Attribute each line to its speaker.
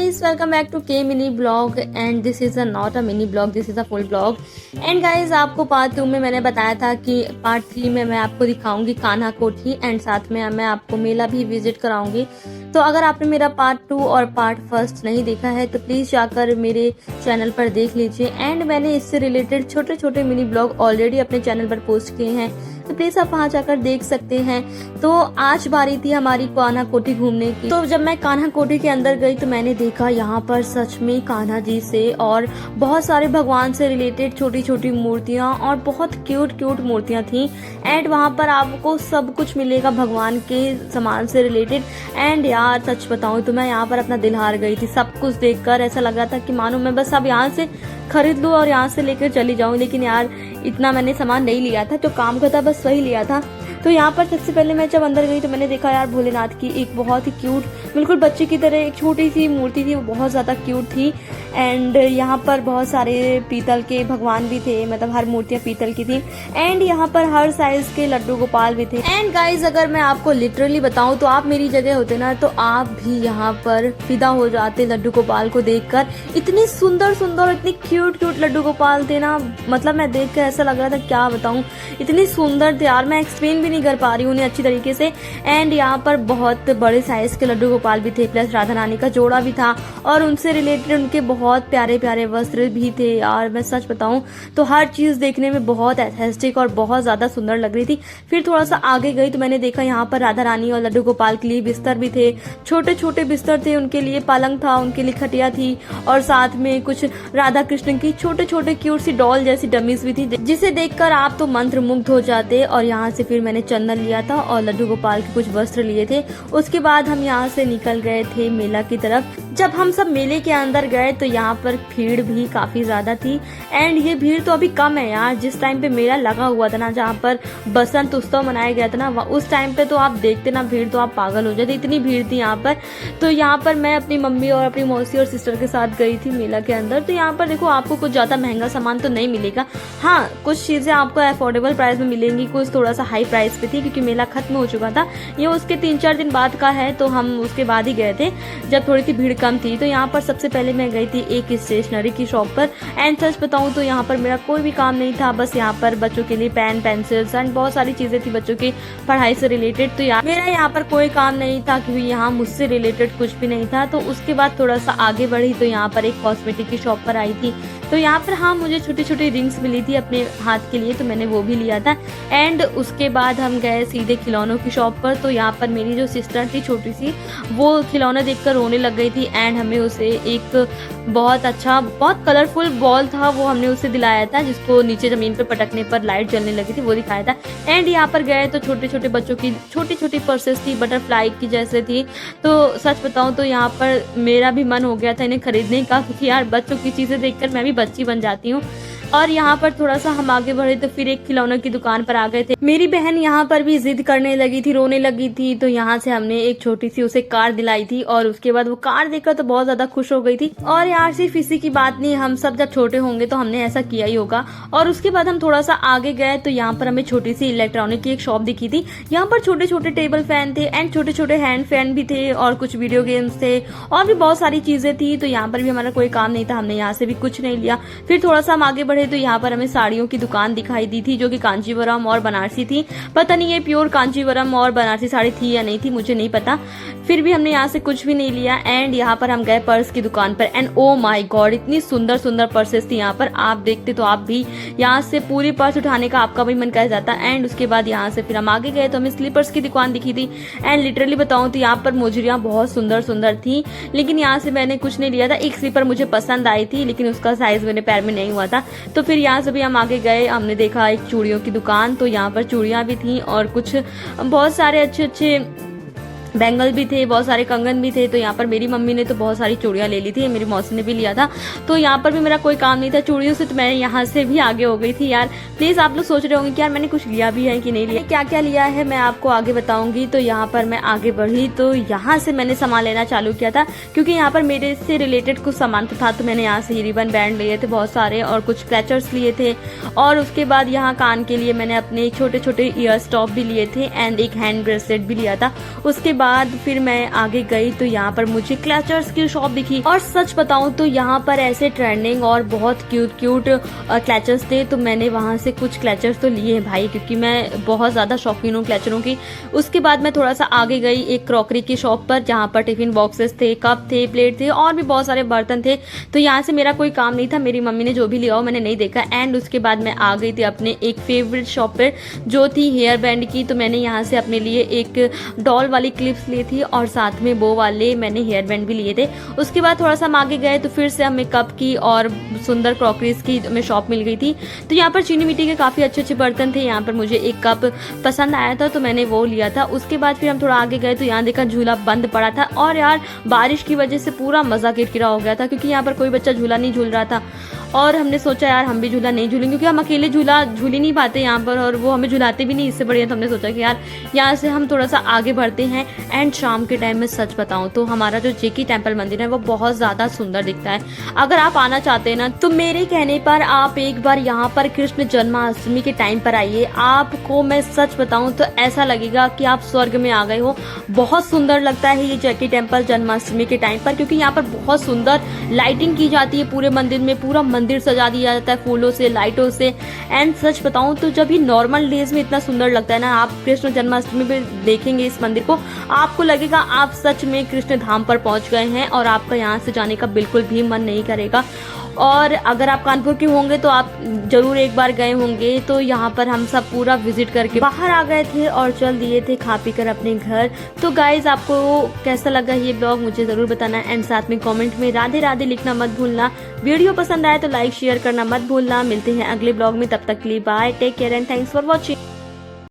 Speaker 1: guys, welcome back to K mini blog and this is not a mini blog, this is a full blog. And guys, आपको part 2 में मैंने बताया था कि part 3 में मैं आपको दिखाऊंगी कान्हा कोठी एंड साथ में मैं आपको मेला भी विजिट कराऊंगी। तो अगर आपने मेरा पार्ट 2 और पार्ट 1 नहीं देखा है तो प्लीज जाकर मेरे चैनल पर देख लीजिए। एंड मैंने इससे रिलेटेड छोटे छोटे मिनी ब्लॉग ऑलरेडी अपने चैनल पर पोस्ट किए हैं, तो प्लीज आप वहाँ जाकर देख सकते हैं। तो आज बारी थी हमारी कान्हा कोठी घूमने की। तो जब मैं कान्हा कोठी के अंदर गई तो मैंने देखा यहाँ पर सच में कान्हा जी से और बहुत सारे भगवान से रिलेटेड छोटी छोटी मूर्तियाँ और बहुत क्यूट क्यूट मूर्तियाँ थी। एंड वहाँ पर आपको सब कुछ मिलेगा भगवान के सामान से रिलेटेड। एंड यार सच बताऊँ तो मैं यहाँ पर अपना दिल हार गई थी। सब कुछ देखकर ऐसा लग रहा था कि मानो मैं बस अब यहाँ से खरीद लूँ और यहाँ से लेकर चली जाऊँ, लेकिन यार इतना मैंने सामान नहीं लिया था, जो काम का था बस वही लिया था। तो यहाँ पर सबसे पहले मैं जब अंदर गई तो मैंने देखा यार भोलेनाथ की एक बहुत ही क्यूट, बिल्कुल बच्चे की तरह एक छोटी सी मूर्ति थी, वो बहुत ज्यादा क्यूट थी। एंड यहाँ पर बहुत सारे पीतल के भगवान भी थे, मतलब हर मूर्तियाँ पीतल की थी। एंड यहाँ पर हर साइज के लड्डू गोपाल भी थे। एंड गाइज अगर मैं आपको लिटरली बताऊँ तो आप मेरी जगह होते ना तो आप भी यहाँ पर फिदा हो जाते लड्डू गोपाल को देखकर। इतनी सुंदर सुंदर इतनी क्यूट क्यूट लड्डू गोपाल थे ना, मतलब मैं देख कर ऐसा लग रहा था क्या बताऊँ, इतनी सुंदर थे यार, मैं एक्सप्लेन भी नहीं कर पा रही हूँ उन्हें अच्छी तरीके से। एंड यहाँ पर बहुत बड़े साइज के लड्डू गोपाल भी थे, प्लस राधा रानी का जोड़ा भी था और उनसे रिलेटेड उनके बहुत प्यारे प्यारे वस्त्र भी थे। यार मैं सच बताऊं तो हर चीज देखने में बहुत एस्थेटिक और बहुत ज्यादा सुंदर लग रही थी। फिर थोड़ा सा आगे गई तो मैंने देखा यहाँ पर राधा रानी और लड्डू गोपाल के लिए बिस्तर भी थे, छोटे छोटे बिस्तर थे उनके लिए, पलंग था उनके लिए, खटिया थी और साथ में कुछ राधा कृष्ण की छोटे छोटे क्यूट सी डॉल जैसी डमीज भी थी, जिसे देखकर आप तो मंत्र मुग्ध हो जाते। और यहाँ से फिर मैंने चंदन लिया था और लड्डू गोपाल के कुछ वस्त्र लिए थे। उसके बाद हम यहाँ से निकल गए थे मेला की तरफ। जब हम सब मेले के अंदर गए तो यहाँ पर भीड़ भी काफी ज्यादा थी। एंड ये भीड़ तो अभी कम है यार, जिस टाइम पे मेला लगा हुआ था ना, जहाँ पर बसंत उत्सव मनाया गया था ना, उस टाइम पे तो आप देखते ना भीड़ तो आप पागल हो जाते, इतनी भीड़ थी यहाँ पर। तो यहाँ पर मैं अपनी मम्मी और अपनी मौसी और सिस्टर के साथ गई थी मेला के अंदर। तो यहाँ पर देखो आपको कुछ ज्यादा महंगा सामान तो नहीं मिलेगा, हाँ कुछ चीजें आपको अफोर्डेबल प्राइस में मिलेंगी, कुछ थोड़ा सा हाई प्राइस पे थी क्योंकि मेला खत्म हो चुका था। ये उसके 3-4 दिन बाद का है, तो हम उसके बाद ही गए थे जब थोड़ी सी भीड़ कम थी। तो यहाँ पर सबसे पहले मैं गई थी एक स्टेशनरी की शॉप पर। एंड सच बताऊं तो यहाँ पर मेरा कोई भी काम नहीं था, बस यहाँ पर बच्चों के लिए पेन पेंसिल्स एंड बहुत सारी चीजें थी बच्चों की पढ़ाई से रिलेटेड। तो यार मेरा यहाँ पर कोई काम नहीं था क्योंकि यहाँ मुझसे रिलेटेड कुछ भी नहीं था। तो उसके बाद थोड़ा सा आगे बढ़ी तो यहाँ पर एक कॉस्मेटिक की शॉप पर आई थी। तो यहाँ पर हाँ मुझे छोटी छोटी रिंग्स मिली थी अपने हाथ के लिए, तो मैंने वो भी लिया था। एंड उसके बाद हम गए सीधे खिलौनों की शॉप पर। तो यहाँ पर मेरी जो सिस्टर थी छोटी सी, वो खिलौना देखकर रोने लग गई थी। एंड हमें उसे एक बहुत अच्छा बहुत कलरफुल बॉल था, वो हमने उसे दिलाया था, जिसको नीचे जमीन पर पटकने पर लाइट जलने लगी थी, वो दिखाया था। एंड यहाँ पर गए तो छोटे छोटे बच्चों की छोटी छोटी पर्सेस थी, बटरफ्लाई की जैसे थी। तो सच बताऊं तो यहाँ पर मेरा भी मन हो गया था इन्हें खरीदने का, क्योंकि यार बच्चों की चीजें देखकर मैं भी बच्ची बन जाती हूँ। और यहाँ पर थोड़ा सा हम आगे बढ़े तो फिर एक खिलौनों की दुकान पर आ गए थे। मेरी बहन यहाँ पर भी जिद करने लगी थी, रोने लगी थी। तो यहाँ से हमने एक छोटी सी उसे कार दिलाई थी और उसके बाद वो कार देखकर तो बहुत ज्यादा खुश हो गई थी। और यार सिर्फ इसी की बात नहीं, हम सब जब छोटे होंगे तो हमने ऐसा किया ही होगा। और उसके बाद हम थोड़ा सा आगे गए तो यहाँ पर हमें छोटी सी इलेक्ट्रॉनिक की एक शॉप दिखी थी। यहाँ पर छोटे छोटे टेबल फैन थे एंड छोटे छोटे हैंड फैन भी थे और कुछ वीडियो गेम्स थे और भी बहुत सारी चीजें थी। तो यहाँ पर भी हमारा कोई काम नहीं था, हमने यहाँ से भी कुछ नहीं लिया। फिर थोड़ा सा हम आगे बढ़े तो यहाँ पर हमें साड़ियों की दुकान दिखाई दी थी, जो कि कांचीवरम और बनारसी थी। पता नहीं ये प्योर कांचीवरम और बनारसी साड़ी थी या नहीं थी, मुझे नहीं पता। फिर भी हमने यहाँ से कुछ भी नहीं लिया। एंड यहाँ पर हम गए पर्स की दुकान पर। एंड ओ माय गॉड इतनी सुंदर सुंदर पर्सेस थी यहाँ पर, आप देखते तो आप भी यहाँ से पूरी पर्स उठाने का आपका भी मन कर जाता। एंड उसके बाद यहाँ से फिर हम आगे गए तो हमें स्लीपर्स की दुकान दिखी थी। एंड लिटरली बताऊं तो यहाँ पर मोजरियाँ बहुत सुंदर सुंदर थी, लेकिन यहाँ से मैंने कुछ नहीं लिया था। एक स्लीपर मुझे पसंद आई थी लेकिन उसका साइज मेरे पैर में नहीं हुआ था। तो फिर यहाँ से भी हम आगे गए, हमने देखा एक चूड़ियों की दुकान। तो यहाँ पर चूड़ियाँ भी थी और कुछ बहुत सारे अच्छे अच्छे बैंगल भी थे, बहुत सारे कंगन भी थे। तो यहाँ पर मेरी मम्मी ने तो बहुत सारी चूड़ियां ले ली थी, मेरी मौसी ने भी लिया था। तो यहाँ पर भी मेरा कोई काम नहीं था चूड़ियों से, तो मैं यहाँ से भी आगे हो गई थी। यार प्लीज आप लोग सोच रहे होंगे कि यार मैंने कुछ लिया भी है कि नहीं लिया, क्या क्या लिया है मैं आपको आगे बताऊंगी। तो यहाँ पर मैं आगे बढ़ी तो यहाँ से मैंने सामान लेना चालू किया था, क्योंकि यहाँ पर मेरे से रिलेटेड कुछ सामान तो था। तो मैंने यहाँ से रिबन बैंड लिए थे बहुत सारे और कुछ क्लचर्स लिए थे। और उसके बाद यहाँ कान के लिए मैंने अपने छोटे छोटे ईयर स्टॉप भी लिए थे एंड एक हैंड ब्रेसलेट भी लिया था। उसके बाद फिर मैं आगे गई तो यहाँ पर मुझे क्लचर्स की शॉप दिखी, और सच बताऊं तो यहाँ पर ऐसे ट्रेंडिंग और बहुत क्यूट क्यूट क्लचर्स थे। तो मैंने वहाँ से कुछ क्लचर्स तो लिए हैं भाई, क्योंकि मैं बहुत ज़्यादा शौकीन हूँ क्लचरों की। उसके बाद मैं थोड़ा सा आगे गई एक क्रॉकरी की शॉप पर, जहाँ पर टिफिन बॉक्सेस थे, कप थे, प्लेट थे और भी बहुत सारे बर्तन थे। तो यहाँ से मेरा कोई काम नहीं था, मेरी मम्मी ने जो भी लिया हो मैंने नहीं देखा। एंड उसके बाद मैं आ गई थी अपने एक फेवरेट शॉप पर जो थी हेयर बैंड की। तो मैंने यहाँ से अपने लिए एक डॉल वाली क्लिप्स ली थी और साथ में वो वाले मैंने हेयर बैंड भी लिए थे। उसके बाद थोड़ा सा हम आगे गए तो फिर से हमें कप की और सुंदर क्रॉकरीज की हमें शॉप मिल गई थी। तो यहाँ पर चीनी मिट्टी के काफ़ी अच्छे अच्छे बर्तन थे। यहाँ पर मुझे एक कप पसंद आया था तो मैंने वो लिया था। उसके बाद फिर हम थोड़ा आगे गए तो यहाँ देखा झूला बंद पड़ा था, और यार बारिश की वजह से पूरा मज़ा किरकिरा हो गया था, क्योंकि यहाँ पर कोई बच्चा झूला नहीं झूल रहा था। और हमने सोचा यार हम भी झूला नहीं झूलेंगे, क्योंकि हम अकेले झूला झूल ही नहीं पाते यहाँ पर, और वो हमें झुलाते भी नहीं इससे बढ़िया। तो हमने सोचा कि यार यहाँ से हम थोड़ा सा आगे बढ़ते हैं। एंड शाम के टाइम में सच बताऊँ तो हमारा जो जेकी टेम्पल मंदिर है वो बहुत ज़्यादा सुंदर दिखता है। अगर आप आना चाहते हैं ना तो मेरे कहने पर आप एक बार यहाँ पर कृष्ण जन्माष्टमी के टाइम पर आइए। आपको मैं सच बताऊँ तो ऐसा लगेगा कि आप स्वर्ग में आ गए हो। बहुत सुंदर लगता है ये जेकी टेम्पल जन्माष्टमी के टाइम पर, क्योंकि यहाँ पर बहुत सुंदर लाइटिंग की जाती है पूरे मंदिर में। पूरा मंदिर सजा दिया जाता है फूलों से, लाइटों से। एंड सच बताऊं तो जब ये नॉर्मल डेज में इतना सुंदर लगता है ना, आप कृष्ण जन्माष्टमी पे देखेंगे इस मंदिर को, आपको लगेगा आप सच में कृष्ण धाम पर पहुंच गए हैं, और आपका यहाँ से जाने का बिल्कुल भी मन नहीं करेगा। और अगर आप कानपुर के होंगे तो आप जरूर एक बार गए होंगे। तो यहाँ पर हम सब पूरा विजिट करके बाहर आ गए थे और चल दिए थे खा पी कर अपने घर। तो गाइज आपको कैसा लगा ये ब्लॉग मुझे जरूर बताना, एंड साथ में कमेंट में राधे राधे लिखना मत भूलना। वीडियो पसंद आए तो लाइक शेयर करना मत भूलना। मिलते हैं अगले ब्लॉग में, तब तक के लिए bye, take care and thanks for watching.